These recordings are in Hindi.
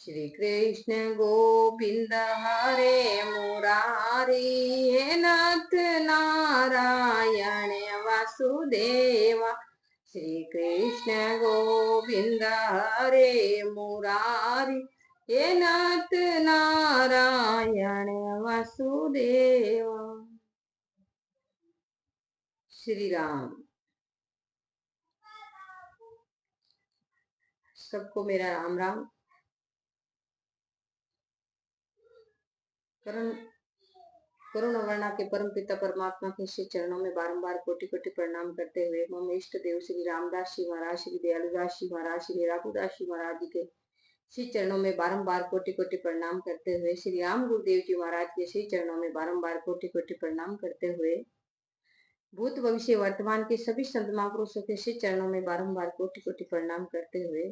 श्री कृष्ण गोविंद हरे मुरारी, हे नाथ नारायण वासुदेवा। श्री कृष्ण गोविंद हरे मुरारी, हे नाथ नारायण वासुदेवा। श्री राम। सबको मेरा राम राम। करुण वर्णा के परम पिता परमात्मा के श्री चरणों में बारंबार कोटि कोटि प्रणाम करते हुए मम इष्ट देव श्री रामदास जी महाराज, श्री दयालुदास जी महाराज, श्री राघुदास जी महाराज जी के श्री चरणों में बारंबार कोटि कोटि प्रणाम करते हुए, श्री राम गुरुदेव जी महाराज के श्री चरणों में बारंबार कोटि कोटि प्रणाम करते हुए, भूत भविष्य वर्तमान के सभी संत महापुरुषों के श्री चरणों में बारंबार कोटि कोटि प्रणाम करते हुए,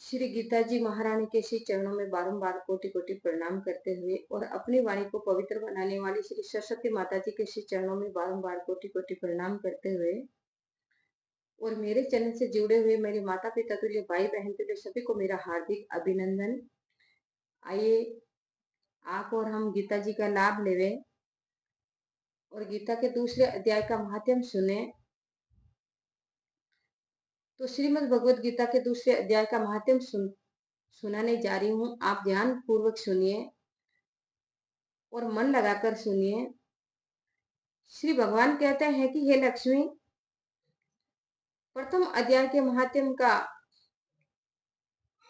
श्री गीता जी महारानी के श्री चरणों में बारंबार कोटि कोटि प्रणाम करते हुए और अपनी वाणी को पवित्र बनाने वाली श्री सरस्वती माता जी के श्री चरणों में बारंबार कोटि कोटि प्रणाम करते हुए, और मेरे चैनल से जुड़े हुए मेरे माता पिता तुल्य भाई बहन तुल्य सभी को मेरा हार्दिक अभिनंदन। आइए आप और हम गीता जी का लाभ लेवे और गीता के दूसरे अध्याय का महात्म्य सुने। तो श्रीमद् भगवद गीता के दूसरे अध्याय का महात्म्य सुनाने जा रही हूँ। आप ध्यान पूर्वक सुनिए और मन लगाकर सुनिए। श्री भगवान कहते हैं कि हे लक्ष्मी, प्रथम अध्याय के महात्म्य का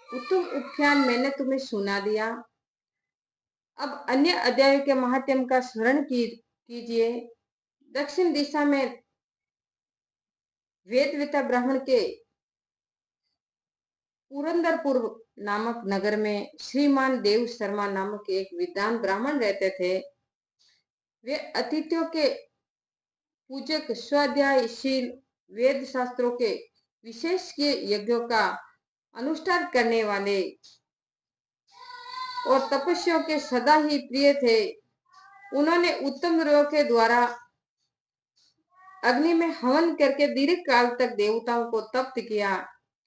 उत्तम उपाख्यान मैंने तुम्हें सुना दिया। अब अन्य अध्याय के महात्म्य का स्मरण कीजिए। दक्षिण दिशा में वेदवेता ब्राह्मण के पुरंदरपुर नामक नगर में श्रीमान देव शर्मा नामक एक विद्वान ब्राह्मण रहते थे। वे अतिथियों के पूजक, स्वाध्यायशील, वेद शास्त्रों के विशेष यज्ञों का अनुष्ठान करने वाले और तपस्वियों के सदा ही प्रिय थे। उन्होंने उत्तम द्रव्यों के द्वारा अग्नि में हवन करके दीर्घ काल तक देवताओं को तप्त किया,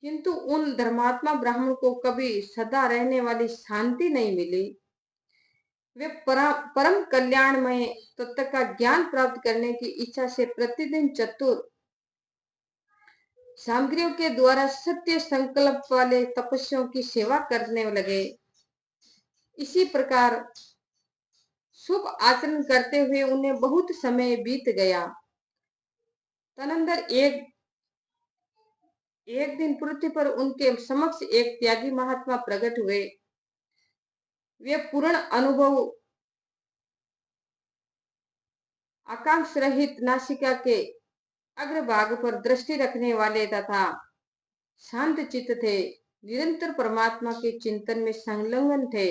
किंतु उन धर्मात्मा ब्राह्मण को कभी सदा रहने वाली शांति नहीं मिली। वे परम कल्याणमय तत्व का ज्ञान प्राप्त करने की इच्छा से प्रतिदिन चतुर सामग्रियों के द्वारा सत्य संकल्प वाले तपस्वियों की सेवा करने लगे। इसी प्रकार शुभ आचरण करते हुए उन्हें बहुत समय बीत गया। तदनंतर एक दिन पृथ्वी पर उनके समक्ष एक त्यागी महात्मा प्रकट हुए। वे पूर्ण अनुभव, आकांक्ष रहित, नासिका के अग्रभाग पर दृष्टि रखने वाले तथा शांत चित्त थे। निरंतर परमात्मा के चिंतन में संलग्न थे।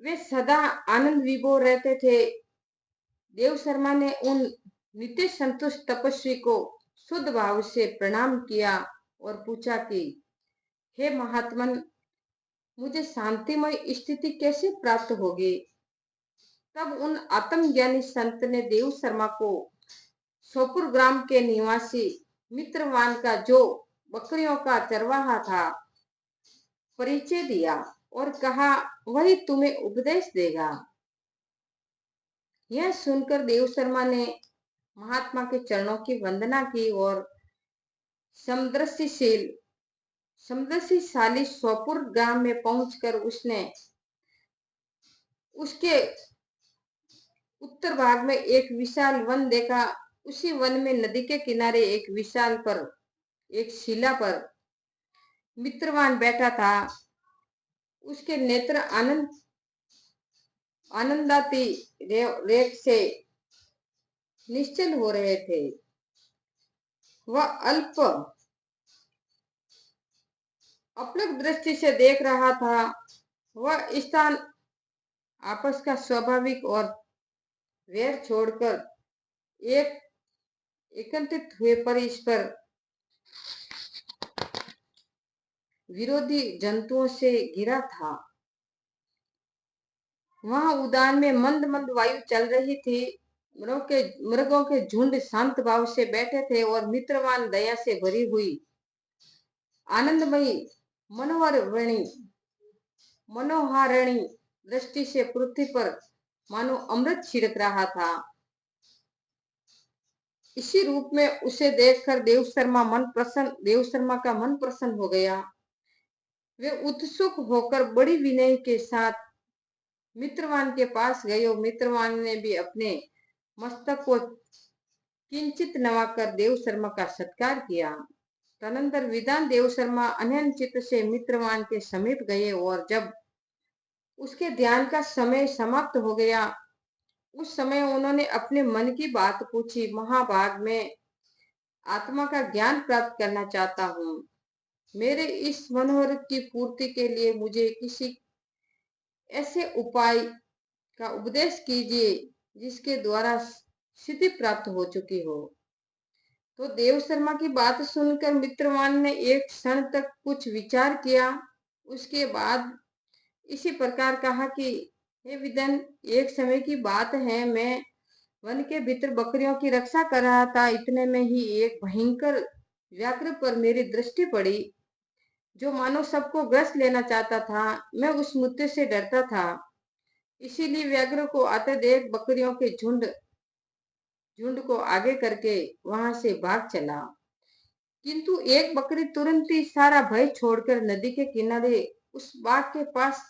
वे सदा आनंद विभोर रहते थे। देव शर्मा ने उन नित्य संतुष्ट तपस्वी को शुद्ध भाव से प्रणाम किया और पूछा कि हे महात्मन, मुझे शांतिमय स्थिति कैसे प्राप्त होगी? तब उन आत्मज्ञानी संत ने देव शर्मा को सोपुर ग्राम के निवासी मित्रवान का, जो बकरियों का चरवाहा था, परिचय दिया और कहा वही तुम्हें उपदेश देगा। यह सुनकर देव शर्मा ने महात्मा के चरणों की वंदना की और समदृष्टिशाली सोपुर ग्राम में पहुंचकर उसने उसके उत्तर भाग में एक विशाल वन देखा। उसी वन में नदी के किनारे एक शिला पर मित्रवान बैठा था। उसके नेत्र आनंदाती रेख से निश्चल हो रहे थे। वह अपलक दृष्टि से देख रहा था। वह स्थान आपस का स्वाभाविक और वैर छोड़कर एकत्रित हुए परस्पर विरोधी जंतुओं से घिरा था। वहां उद्यान में मंद मंद वायु चल रही थी। मृगों के झुंड शांत भाव से बैठे थे और मित्रवान दया से भरी हुई आनंदमयी मनोहरणी मनोहारिणी दृष्टि से पृथ्वी पर मानो अमृत छिड़क रहा था। इसी रूप में उसे देखकर देव शर्मा का मन प्रसन्न हो गया। वे उत्सुक होकर बड़ी विनय के साथ मित्रवान के पास गए और मित्रवान ने भी अपने मस्तक को किंचित नवाकर देव शर्मा का सत्कार किया। तदनंतर विद्वान देव शर्मा अनन्य चित्त से मित्रवान के समीप गए और जब उसके ध्यान का समय समाप्त हो गया, उस समय उन्होंने अपने मन की बात पूछी। महाभाग में आत्मा का ज्ञान प्राप्त करना चाहता हूँ। मेरे इस मनोरथ की पूर्ति के लिए मुझे किसी ऐसे उपाय का उपदेश कीजिए जिसके द्वारा सिद्धि प्राप्त हो चुकी हो। तो देव शर्मा की बात सुनकर मित्रवान ने एक क्षण तक कुछ विचार किया। उसके बाद इसी प्रकार कहा कि हे विदन, एक समय की बात है, मैं वन के भीतर बकरियों की रक्षा कर रहा था। इतने में ही एक भयंकर व्याघ्र पर मेरी दृष्टि पड़ी, जो मानो सबको ग्रस लेना चाहता था। मैं उस मुद्दे से डरता था, इसीलिए व्याघ्र को आते देख बकरियों के झुंड को आगे करके वहां से भाग चला। किंतु एक बकरी तुरंत ही सारा भय छोड़कर नदी के किनारे उस बाघ के पास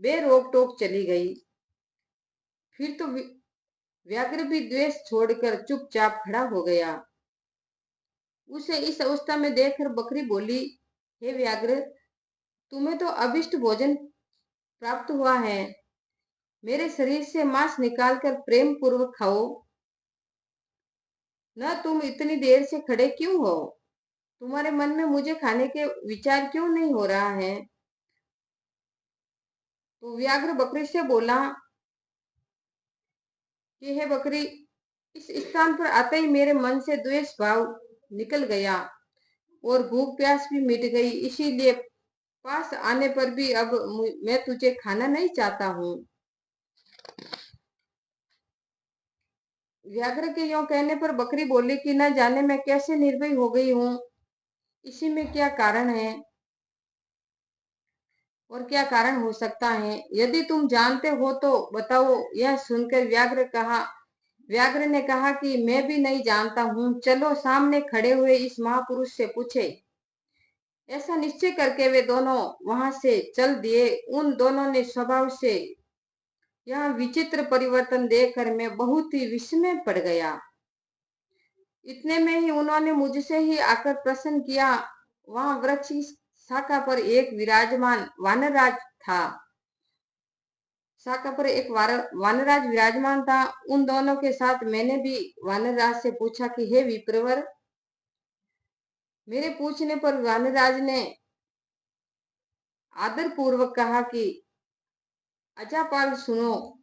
बेरोक टोक चली गई। फिर तो व्याघ्र भी द्वेष छोड़कर चुपचाप खड़ा हो गया। उसे इस अवस्था में देखकर बकरी बोली, हे व्याघ्र, तुम्हें तो अभिष्ट भोजन प्राप्त हुआ है। मेरे शरीर से मांस निकालकर प्रेम पूर्वक खाओ। न तुम इतनी देर से खड़े क्यों हो? तुम्हारे मन में मुझे खाने के विचार क्यों नहीं हो रहा है? तो व्याघ्र बकरी से बोला कि हे बकरी, इस स्थान पर आते ही मेरे मन से द्वेष भाव निकल गया और भूख प्यास भी मिट गई। इसीलिए पास आने पर भी अब मैं तुझे खाना नहीं चाहता हूँ। व्याघ्र के यों कहने पर बकरी बोली कि न जाने मैं कैसे निर्भय हो गई हूँ, इसी में क्या कारण है और क्या कारण हो सकता है? यदि तुम जानते हो तो बताओ। यह सुनकर व्याघ्र ने कहा कि मैं भी नहीं जानता हूँ। चलो सामने खड़े हुए इस महापुरुष से पूछे। ऐसा निश्चय करके वे दोनों वहां से चल दिए। उन दोनों ने स्वभाव से यह विचित्र परिवर्तन देखकर मैं बहुत ही विस्मय पड़ गया। इतने में ही उन्होंने मुझसे ही आकर प्रश्न किया। वहां वृक्ष की शाखा पर एक विराजमान वानरराज था। शाखा पर एक वानरराज विराजमान था। उन दोनों के साथ मैंने भी वानरराज से पूछा कि हे विप्रवर। मेरे पूछने पर वानरराज ने आदर पूर्वक कहा कि अजापाल, सुनो।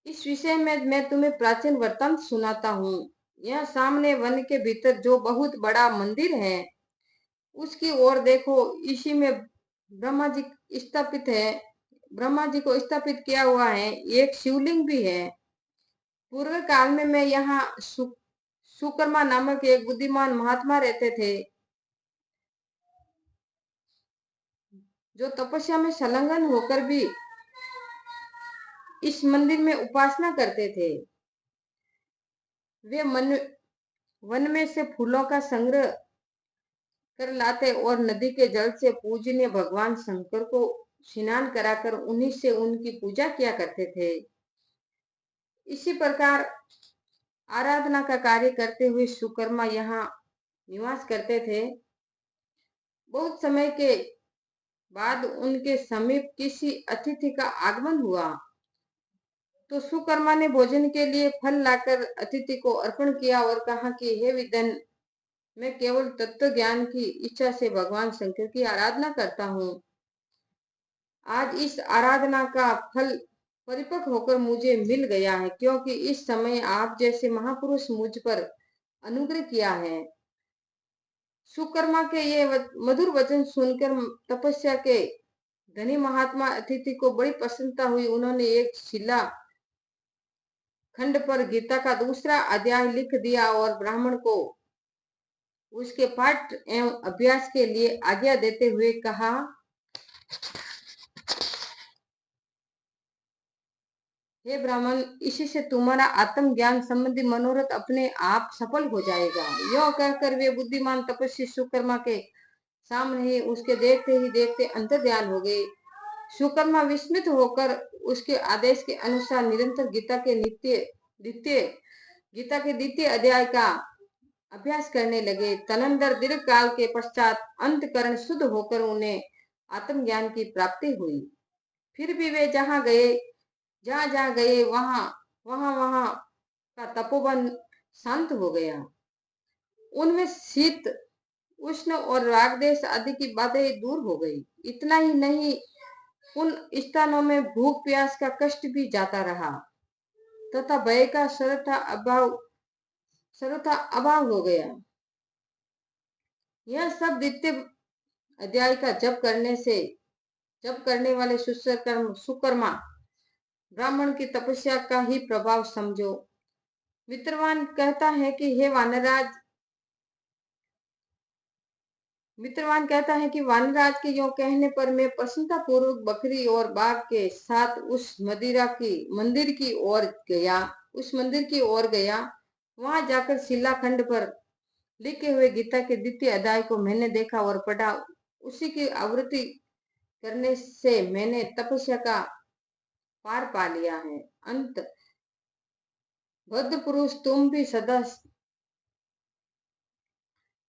इस विषय में मैं तुम्हें प्राचीन वृत्तांत सुनाता हूँ। यह सामने वन के भीतर जो बहुत बड़ा मंदिर है, उसकी ओर देखो। इसी में ब्रह्मा जी स्थापित है। ब्रह्मा जी को स्थापित किया हुआ है। एक शिवलिंग भी है। पूर्व काल में मैं यहाँ सुकर्मा नामक एक बुद्धिमान महात्मा रहते थे, जो तपस्या में संलग्न होकर भी इस मंदिर में उपासना करते थे। वे वन में से फूलों का संग्रह कर लाते और नदी के जल से पूजनीय भगवान शंकर को स्नान कराकर उन्हीं से उनकी पूजा किया करते थे। इसी प्रकार आराधना का कार्य करते हुए सुकर्मा यहाँ निवास करते थे। बहुत समय के बाद उनके समीप किसी अतिथि का आगमन हुआ, तो सुकर्मा ने भोजन के लिए फल लाकर अतिथि को अर्पण किया और कहा कि हे विदन, मैं केवल तत्व ज्ञान की इच्छा से भगवान शंकर की आराधना करता हूँ। आज इस आराधना का फल परिपक्व होकर मुझे मिल गया है, क्योंकि इस समय आप जैसे महापुरुष मुझ पर अनुग्रह किया है। सुकर्मा के ये मधुर वचन सुनकर तपस्या के धनी महात्मा अतिथि को बड़ी प्रसन्नता हुई। उन्होंने एक शिला खंड पर गीता का दूसरा अध्याय लिख दिया और ब्राह्मण को उसके पाठ एवं अभ्यास के लिए आज्ञा देते हुए कहा, हे ब्राह्मण, इसी से तुम्हारा आत्म ज्ञान संबंधी मनोरथ अपने आप सफल हो जाएगा। यो कहकर वे बुद्धिमान तपस्वी सुकर्मा के सामने ही उसके देखते ही देखते अंतर ध्यान हो गए। सुकर्मा विस्मित होकर उसके आदेश के अनुसार निरंतर गीता के द्वितीय अध्याय का अभ्यास करने लगे। तदनंतर दीर्घ काल के पश्चात अंतकरण शुद्ध होकर उन्हें आत्मज्ञान की प्राप्ति हुई। फिर भी वे जहाँ गए वहां का तपोवन शांत हो गया। उनमें शीत उष्ण और राग देश आदि की बातें दूर हो गई। इतना ही नहीं, उन स्थानों में भूख प्यास का कष्ट भी जाता रहा तथा भय का सर्वथा अभाव हो गया। यह सब द्वितीय अध्याय का जप करने वाले सुकर्मा ब्राह्मण की तपस्या का ही प्रभाव समझो। मित्रवान कहता है कि वानराज के यों कहने पर मैं प्रसन्नता पूर्वक बकरी और बाघ के साथ उस मंदिर की ओर गया। वहां जाकर शिलाखंड पर लिखे हुए गीता के द्वितीय अध्याय को मैंने देखा और पढ़ा। उसी की आवृत्ति करने से मैंने तपस्या का पार पा लिया है। अंत बद्ध पुरुष, तुम भी सदा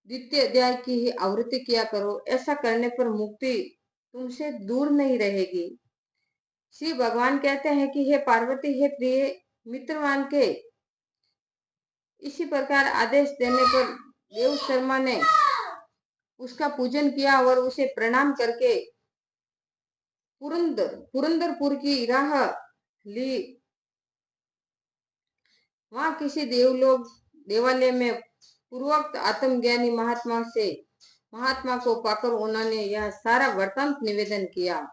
द्वितीय अध्याय की ही आवृत्ति किया करो। ऐसा करने पर मुक्ति तुमसे दूर नहीं रहेगी। श्री भगवान कहते हैं कि हे पार्वती, हे प्रिय मित्रवान के इसी प्रकार आदेश देने पर देव शर्मा ने उसका पूजन किया और उसे प्रणाम करके पुरंदरपुर की राह ली। वहां किसी देवालय में पूर्वोक्त आत्मज्ञानी महात्मा को पाकर उन्होंने यह सारा वृत्तांत निवेदन किया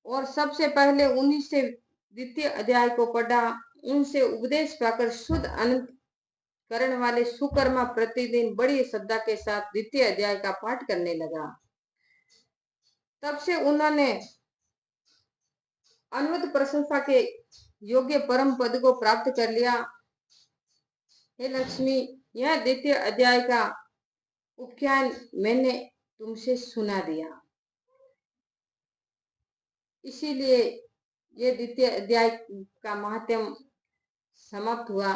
और सबसे पहले उन्हीं से द्वितीय अध्याय को पढ़ा। उनसे उपदेश पाकर शुद्ध अनंत करण वाले सुकर्मा प्रतिदिन बड़ी श्रद्धा के साथ द्वितीय अध्याय का पाठ करने लगा। तब से उन्होंने अनवरत प्रशंसा के योग्य परम पद को प्राप्त कर लिया। हे लक्ष्मी, यह द्वितीय अध्याय का उपाख्यान मैंने तुमसे सुना दिया, इसीलिए ये द्वितीय अध्याय का महात्म्य समाप्त हुआ।